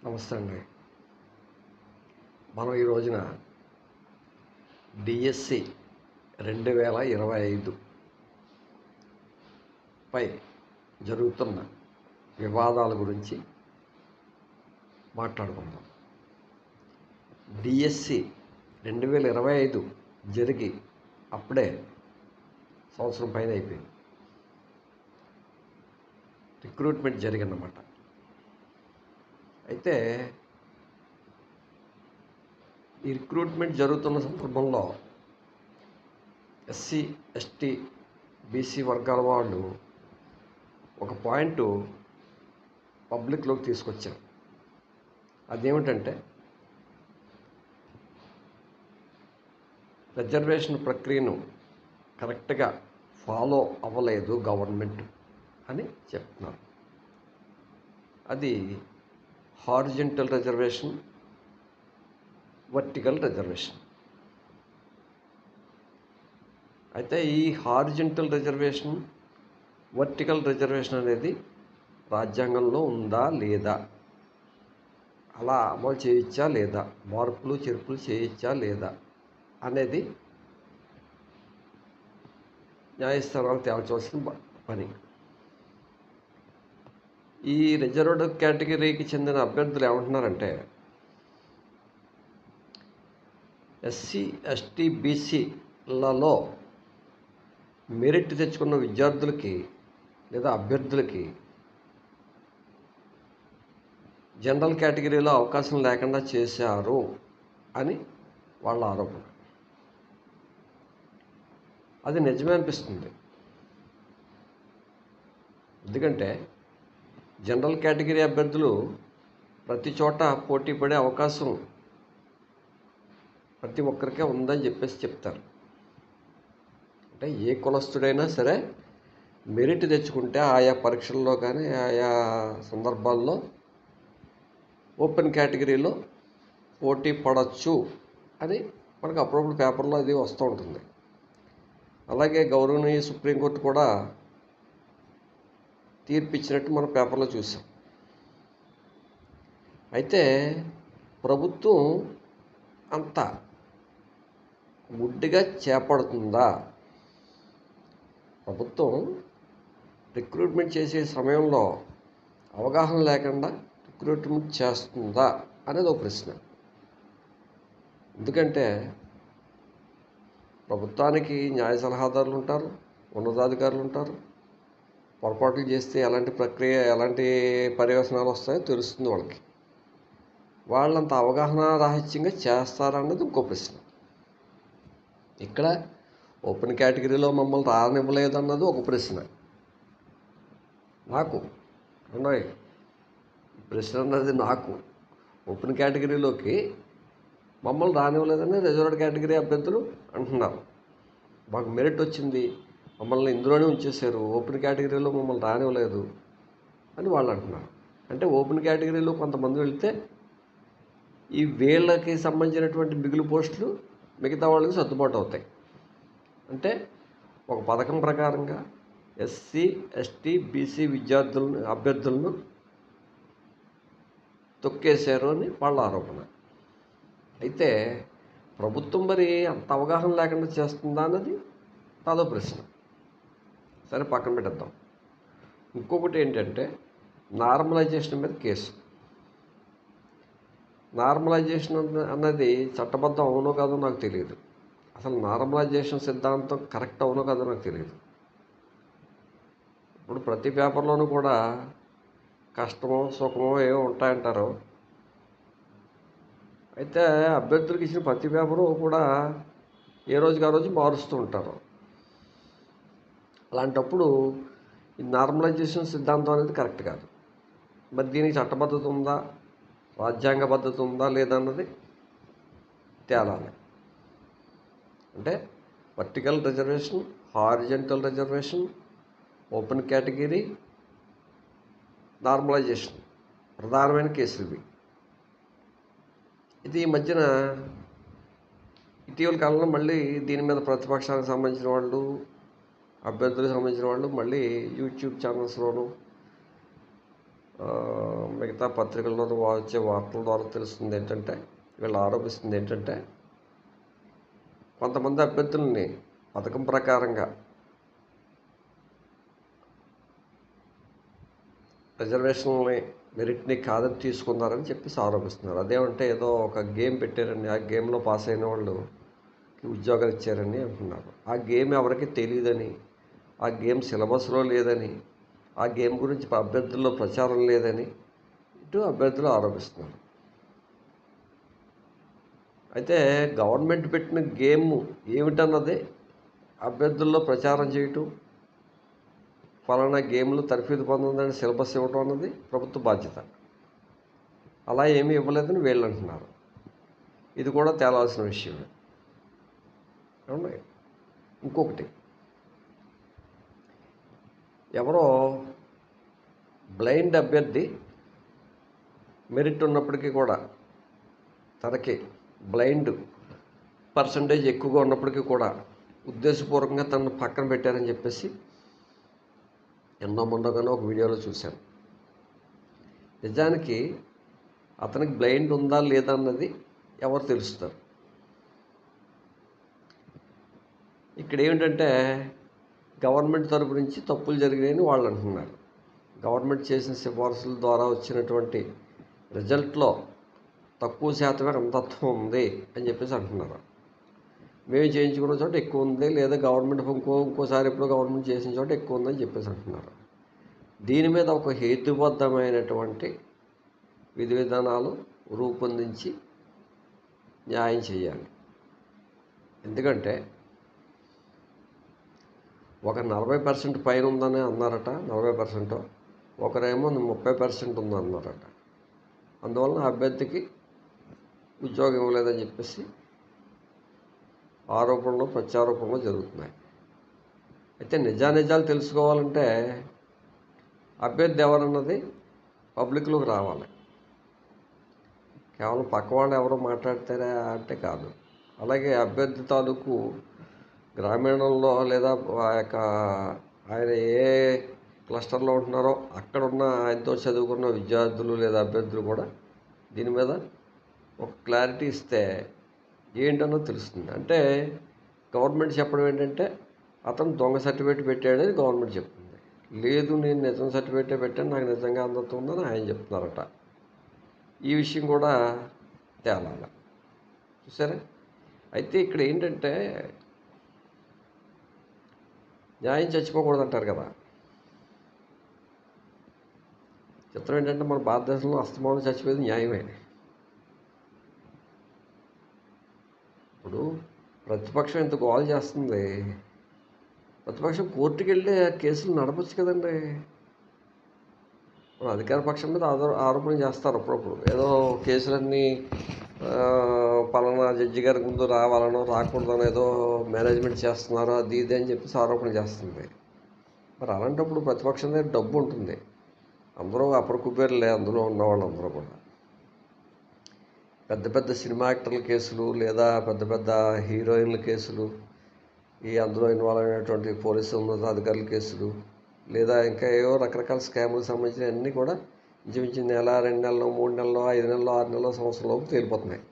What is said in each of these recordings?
నమస్తే అండి. మనం ఈ రోజున డిఎస్సి 2025 పై జరుగుతున్న వివాదాల గురించి మాట్లాడుకుందాం. డిఎస్సి 2025 జరిగి అప్పుడే సంవత్సరం పైన అయిపోయింది. రిక్రూట్మెంట్ జరిగిందన్నమాట. అయితే ఈ రిక్రూట్మెంట్ జరుగుతున్న సందర్భంలో ఎస్సీ, ఎస్టీ, బీసీ వర్గాల వాళ్ళు ఒక పాయింట్ పబ్లిక్లోకి తీసుకొచ్చారు. అదేమిటంటే రిజర్వేషన్ ప్రక్రియను కరెక్ట్గా ఫాలో అవ్వలేదు గవర్నమెంట్ అని చెప్తున్నారు. అది హారిజంటల్ రిజర్వేషన్, వర్టికల్ రిజర్వేషన్. అయితే ఈ హారిజంటల్ రిజర్వేషన్, వర్టికల్ రిజర్వేషన్ అనేది రాజ్యాంగంలో ఉందా లేదా, అలా అమలు చేయొచ్చా లేదా, మార్పులు చేర్పులు చేయొచ్చా లేదా అనేది న్యాయస్థానాలు తేల్చవలసిన పని. ఈ రిజర్వ్డ్ కేటగిరీకి చెందిన అభ్యర్థులు ఏమంటున్నారంటే, ఎస్సీ, ఎస్టీ, బీసీలలో మెరిట్ తెచ్చుకున్న విద్యార్థులకి లేదా అభ్యర్థులకి జనరల్ కేటగిరీలో అవకాశం లేకుండా చేశారు అని వాళ్ళ ఆరోపణ. అది నిజమే అనిపిస్తుంది. ఎందుకంటే జనరల్ కేటగిరీ అభ్యర్థులు ప్రతి చోట పోటీ పడే అవకాశం ప్రతి ఒక్కరికే ఉందని చెప్పేసి చెప్తారు. అంటే ఏ కులస్తుడైనా సరే మెరిట్ తెచ్చుకుంటే ఆయా పరీక్షల్లో కానీ ఆయా సందర్భాల్లో ఓపెన్ కేటగిరీలో పోటీ పడవచ్చు అని మనకు అప్పుడప్పుడు పేపర్లో అది వస్తూ ఉంటుంది. అలాగే గౌరవనీయ సుప్రీంకోర్టు కూడా తీర్పు ఇచ్చినట్టు మన పేపర్లో చూసాం. అయితే ప్రభుత్వం అంత గుడ్డిగా చేపడుతుందా? ప్రభుత్వం రిక్రూట్మెంట్ చేసే సమయంలో అవగాహన లేకుండా రిక్రూట్మెంట్ చేస్తుందా అనేది ఒక ప్రశ్న. ఎందుకంటే ప్రభుత్వానికి న్యాయ సలహాదారులు ఉంటారు, ఉన్నతాధికారులు ఉంటారు. పొరపాట్లు చేస్తే ఎలాంటి ప్రక్రియ, ఎలాంటి పర్యవసనాలు వస్తాయో తెలుస్తుంది వాళ్ళకి. వాళ్ళంత అవగాహన రాహిత్యంగా చేస్తారన్నది ఇంకో ప్రశ్న. ఇక్కడ ఓపెన్ కేటగిరీలో మమ్మల్ని రానివ్వలేదు అన్నది ఒక ప్రశ్న. నాకు ఉన్నాయి ప్రశ్న అన్నది నాకు ఓపెన్ కేటగిరీలోకి మమ్మల్ని రానివ్వలేదని రిజర్వ్డ్ కేటగిరీ అభ్యర్థులు అంటున్నారు. మాకు మెరిట్ వచ్చింది, మమ్మల్ని ఇందులోనే ఉంచేశారు, ఓపెన్ కేటగిరీలో మమ్మల్ని రానివ్వలేదు అని వాళ్ళు అంటున్నారు. అంటే ఓపెన్ కేటగిరీలో కొంతమంది వెళితే ఈ వీళ్ళకి సంబంధించినటువంటి మిగులు పోస్టులు మిగతా వాళ్ళకి సర్దుబాటు అవుతాయి. అంటే ఒక పథకం ప్రకారంగా ఎస్సీ, ఎస్టీ, బీసీ అభ్యర్థులను తొక్కేశారు అని వాళ్ళ ఆరోపణ. అయితే ప్రభుత్వం మరి అంత అవగాహన లేకుండా చేస్తుందా అన్నది అదో ప్రశ్న. సరే, పక్కన పెట్టేద్దాం. ఇంకొకటి ఏంటంటే నార్మలైజేషన్ మీద కేసు. నార్మలైజేషన్ అన్నది చట్టబద్ధం అవునో కాదో నాకు తెలియదు. అసలు నార్మలైజేషన్ సిద్ధాంతం కరెక్ట్ అవునో కాదో నాకు తెలియదు. ఇప్పుడు ప్రతి పేపర్లోనూ కూడా కష్టమో సుఖమో ఏవో ఉంటాయంటారు. అయితే అభ్యర్థులకు ఇచ్చిన ప్రతి పేపరు కూడా ఏ రోజుకి ఆ రోజు మారుస్తూ ఉంటారు. అలాంటప్పుడు ఈ నార్మలైజేషన్ సిద్ధాంతం అనేది కరెక్ట్ కాదు. మరి దీనికి చట్టబద్ధత ఉందా, రాజ్యాంగ పద్ధతి ఉందా లేదా అన్నది తేలాలి. అంటే vertical reservation, horizontal reservation, open category, normalisation ప్రధానమైన కేసులు ఇవి. ఇది ఈ మధ్యన ఇటీవల కాలంలో మళ్ళీ దీని మీద ప్రతిపక్షానికి సంబంధించిన వాళ్ళు, అభ్యర్థులకు సంబంధించిన వాళ్ళు మళ్ళీ యూట్యూబ్ ఛానల్స్లోనూ మిగతా పత్రికల్లో వచ్చే వార్తల ద్వారా తెలుస్తుంది ఏంటంటే, వీళ్ళు ఆరోపిస్తుంది ఏంటంటే, కొంతమంది అభ్యర్థుల్ని పథకం ప్రకారంగా రిజర్వేషన్ని మెరిట్ని కాదని తీసుకున్నారని చెప్పేసి ఆరోపిస్తున్నారు. అదేమంటే ఏదో ఒక గేమ్ పెట్టారని, ఆ గేమ్లో పాస్ అయిన వాళ్ళు ఉద్యోగాలు ఇచ్చారని అంటున్నారు. ఆ గేమ్ ఎవరికి తెలియదని, ఆ గేమ్ సిలబస్లో లేదని, ఆ గేమ్ గురించి అభ్యర్థుల్లో ప్రచారం లేదని ఇటు అభ్యర్థులు ఆరోపిస్తున్నారు. అయితే గవర్నమెంట్ పెట్టిన గేమ్ ఏమిటన్నది అభ్యర్థుల్లో ప్రచారం చేయటం, ఫలానా గేమ్లో తర్ఫీదు పొందిందని సిలబస్ ఇవ్వటం అన్నది ప్రభుత్వ బాధ్యత. అలా ఏమీ ఇవ్వలేదని వీళ్ళు అంటున్నారు. ఇది కూడా తేలాల్సిన విషయమే. అవునా? ఇంకొకటి, ఎవరో బ్లైండ్ అభ్యర్థి మెరిట్ ఉన్నప్పటికీ కూడా, తనకి బ్లైండ్ పర్సంటేజ్ ఎక్కువగా ఉన్నప్పటికీ కూడా ఉద్దేశపూర్వకంగా తనను పక్కన పెట్టారని చెప్పేసి ఎన్నో ముందుగానే ఒక వీడియోలో చూశాను. నిజానికి అతనికి బ్లైండ్ ఉందా లేదా అన్నది ఎవరు తెలుస్తారు. ఇక్కడ ఏమిటంటే గవర్నమెంట్ తరపు నుంచి తప్పులు జరిగాయని వాళ్ళు అంటున్నారు. గవర్నమెంట్ చేసిన సిఫార్సుల ద్వారా వచ్చినటువంటి రిజల్ట్లో తక్కువ శాతమే అంతత్వం ఉంది అని చెప్పేసి అంటున్నారు. మేము చేయించుకున్న చోట ఎక్కువ ఉంది, లేదా గవర్నమెంట్ ఇంకోసారి ఎప్పుడు గవర్నమెంట్ చేసిన చోట ఎక్కువ ఉందని చెప్పేసి అంటున్నారు. దీని మీద ఒక హేతుబద్ధమైనటువంటి విధి విధానాలు రూపొందించి న్యాయం చేయాలి. ఎందుకంటే ఒక 40% పైన ఉందని అన్నారట, 40%, ఒకరేమో 30% ఉందన్నారట. అందువలన అభ్యర్థికి ఉద్యోగం ఇవ్వలేదని చెప్పేసి ఆరోపణలు ప్రత్యారోపణలు జరుగుతున్నాయి. అయితే నిజానిజాలు తెలుసుకోవాలంటే అభ్యర్థి ఎవరన్నది పబ్లిక్లోకి రావాలి. కేవలం పక్క వాళ్ళు ఎవరో మాట్లాడతారా అంటే కాదు. అలాగే అభ్యర్థి తాలూకు గ్రామీణంలో లేదా ఆయన ఏ క్లస్టర్లో ఉంటున్నారో అక్కడ ఉన్న ఆయనతో చదువుకున్న విద్యార్థులు లేదా అభ్యర్థులు కూడా దీని మీద ఒక క్లారిటీ ఇస్తే ఏంటన్నో తెలుస్తుంది. అంటే గవర్నమెంట్ చెప్పడం ఏంటంటే అతను దొంగ సర్టిఫికేట్ పెట్టాడని గవర్నమెంట్ చెప్తుంది. లేదు, నేను నిజం సర్టిఫికేటే పెట్టాను, నాకు నిజంగా అందతం ఉందని ఆయన చెప్తున్నారట. ఈ విషయం కూడా తేలాలి. చూసారా? అయితే ఇక్కడ ఏంటంటే న్యాయం చచ్చిపోకూడదు అంటారు కదా. చిత్రం ఏంటంటే మన భారతదేశంలో అస్తమానం చచ్చిపోయేది న్యాయమే. ఇప్పుడు ప్రతిపక్షం ఎంత గోల్ చేస్తుంది, ప్రతిపక్షం కోర్టుకు వెళ్ళి కేసులు నడపచ్చు కదండి. అధికార పక్షం మీద ఆరోపణ చేస్తారు అప్పుడప్పుడు. ఏదో కేసులన్నీ పలానా జడ్జి గారి ముందు రావాలనో రాకూడదనో ఏదో మేనేజ్మెంట్ చేస్తున్నారు, అది ఇది అని చెప్పేసి ఆరోపణ చేస్తుంది. మరి అలాంటప్పుడు ప్రతిపక్షం దగ్గర డబ్బు ఉంటుంది. అందరూ అప్పటి కుబేర్లే అందులో ఉన్న వాళ్ళందరూ కూడా. పెద్ద పెద్ద సినిమా యాక్టర్ల కేసులు లేదా పెద్ద పెద్ద హీరోయిన్ల కేసులు, ఈ అందులో ఇన్వాల్వ్ అయినటువంటి పోలీసు ఉన్నతాధికారుల కేసులు, లేదా ఇంకా ఏవో రకరకాల స్కాములకు సంబంధించిన అన్నీ కూడా ఇంచుమించు నెల, 2 నెలలు, 3 నెలలు, 5 నెలలు, 6 నెలలు, సంవత్సరంలోపు తేలిపోతున్నాయి.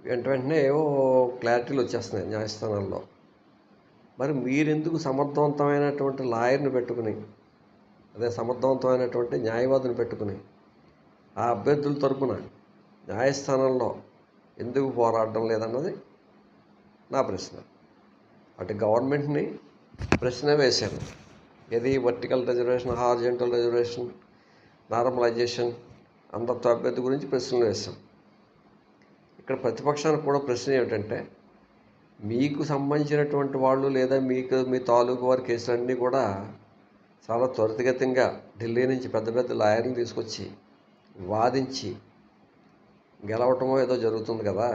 వెంటనే ఏవో క్లారిటీలు వచ్చేస్తున్నాయి న్యాయస్థానాల్లో. మరి మీరెందుకు సమర్థవంతమైనటువంటి లాయర్ని పెట్టుకుని, అదే సమర్థవంతమైనటువంటి న్యాయవాదిని పెట్టుకుని ఆ అభ్యర్థుల తరపున న్యాయస్థానంలో ఎందుకు పోరాడడం లేదన్నది నా ప్రశ్న. అటు గవర్నమెంట్ని ప్రశ్న వేశాను. ఏది vertical reservation, horizontal reservation, normalisation, అంధత్వ అభ్యర్థి గురించి ప్రశ్నలు వేశాం. ఇక్కడ ప్రతిపక్షానికి కూడా ప్రశ్న ఏమిటంటే, మీకు సంబంధించినటువంటి వాళ్ళు లేదా మీ తాలూకు వారి కేసులన్నీ కూడా చాలా త్వరితగతంగా ఢిల్లీ నుంచి పెద్ద పెద్ద లాయర్ని తీసుకొచ్చి వాదించి గెలవటమో ఏదో జరుగుతుంది కదా.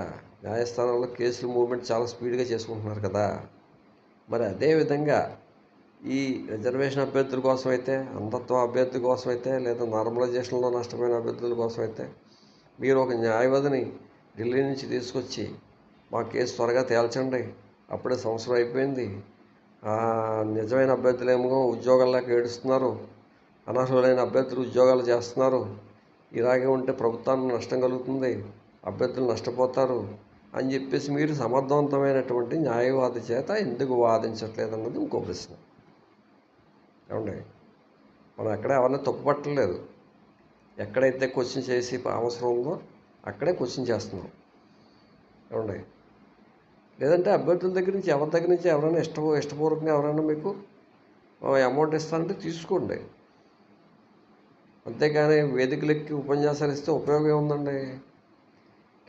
న్యాయస్థానంలో కేసుల మూవ్మెంట్ చాలా స్పీడ్గా చేసుకుంటున్నారు కదా. మరి అదేవిధంగా ఈ రిజర్వేషన్ అభ్యర్థుల కోసమైతే, అంధత్వ అభ్యర్థి కోసమైతే, లేదా నార్మలైజేషన్లో నష్టపోయిన అభ్యర్థుల కోసమైతే మీరు ఒక న్యాయవాదిని ఢిల్లీ నుంచి తీసుకొచ్చి మా కేసు త్వరగా తేల్చండి, అప్పుడే సంవత్సరం అయిపోయింది, నిజమైన అభ్యర్థులేమో ఉద్యోగాల్లోకి ఏడుస్తున్నారు, అనర్హులైన అభ్యర్థులు ఉద్యోగాలు చేస్తున్నారు, ఇలాగే ఉంటే ప్రభుత్వానికి నష్టం కలుగుతుంది, అభ్యర్థులు నష్టపోతారు అని చెప్పేసి మీరు సమర్థవంతమైనటువంటి న్యాయవాది చేత ఎందుకు వాదించట్లేదు అన్నది ఇంకో ప్రశ్న. ఏమండి, మనం ఎక్కడ ఎవరిని తప్పుపట్టలేదు. ఎక్కడైతే క్వశ్చన్ చేసి అవసరం ఉందో అక్కడే క్వశ్చన్ చేస్తున్నాం. ఏమండి, లేదంటే అభ్యర్థుల దగ్గర నుంచి ఎవరి దగ్గర నుంచి ఎవరైనా ఇష్టపూర్వకంగా ఎవరైనా మీకు అమౌంట్ ఇస్తారంటే తీసుకోండి. అంతేగాని వేదికలెక్కి ఉపన్యాసాలు ఇస్తే ఉపయోగం ఏముందండి?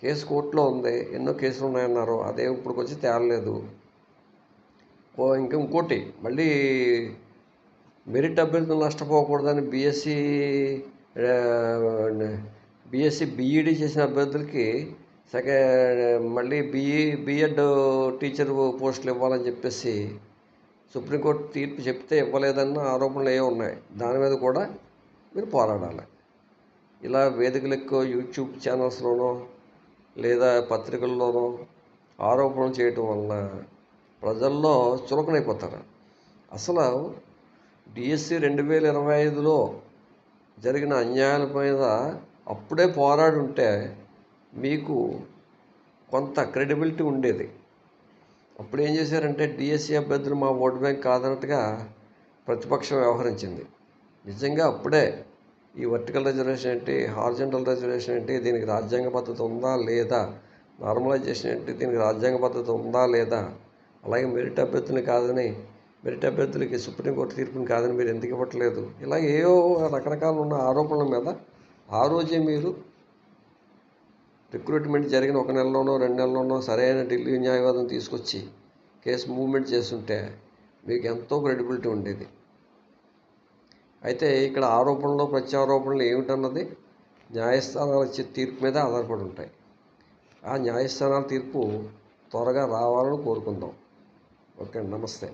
కేసు కోర్టులో ఉంది, ఎన్నో కేసులు ఉన్నాయన్నారు, అదే ఇప్పుడు వచ్చి తేలలేదు. ఇంకోటి మళ్ళీ మెరిట్ అభ్యర్థులు నష్టపోకూడదని బీఎస్సీ బీఈడీ చేసిన అభ్యర్థులకి మళ్ళీ బీఎడ్ టీచర్ పోస్టులు ఇవ్వాలని చెప్పేసి సుప్రీంకోర్టు తీర్పు చెప్తే ఇవ్వలేదన్న ఆరోపణలు ఏవో ఉన్నాయి. దాని మీద కూడా మీరు పోరాడాలి. ఇలా వేదికలకు యూట్యూబ్ ఛానల్స్లోనో లేదా పత్రికల్లోనో ఆరోపణలు చేయటం వలన ప్రజల్లో చులకనైపోతారు. అసలు డిఎస్సి 2025లో జరిగిన అన్యాయాల మీద అప్పుడే పోరాడి ఉంటే మీకు కొంత క్రెడిబిలిటీ ఉండేది. అప్పుడు ఏం చేశారంటే డిఎస్సి అభ్యర్థులు మా ఓటు బ్యాంక్ కాదన్నట్టుగా ప్రతిపక్షం వ్యవహరించింది. నిజంగా అప్పుడే ఈ వర్టికల్ రిజర్వేషన్ ఏంటి, హారిజంటల్ రిజర్వేషన్ ఏంటి, దీనికి రాజ్యాంగ పద్ధతి ఉందా లేదా, నార్మలైజేషన్ ఏంటి, దీనికి రాజ్యాంగ పద్ధతి ఉందా లేదా, అలాగే మెరిట్ అభ్యర్థులకి సుప్రీంకోర్టు తీర్పుని కాదని మీరు ఎందుకు ఇవ్వట్లేదు, ఇలా ఏవో రకరకాల ఉన్న ఆరోపణల మీద ఆ రోజే మీరు రిక్రూట్మెంట్ జరిగిన 1 నెలలోనో 2 నెలల్లోనో సరైన ఢిల్లీ న్యాయవాదం తీసుకొచ్చి కేసు మూవ్మెంట్ చేస్తుంటే మీకు ఎంతో క్రెడిబిలిటీ ఉండేది. అయితే ఇక్కడ ఆరోపణలు ప్రత్యారోపణలు ఏమిటన్నది న్యాయస్థానాల ఇచ్చే తీర్పు మీద ఆధారపడి ఉంటాయి. ఆ న్యాయస్థానాల తీర్పు త్వరగా రావాలని కోరుకుందాం. ఓకే, నమస్తే.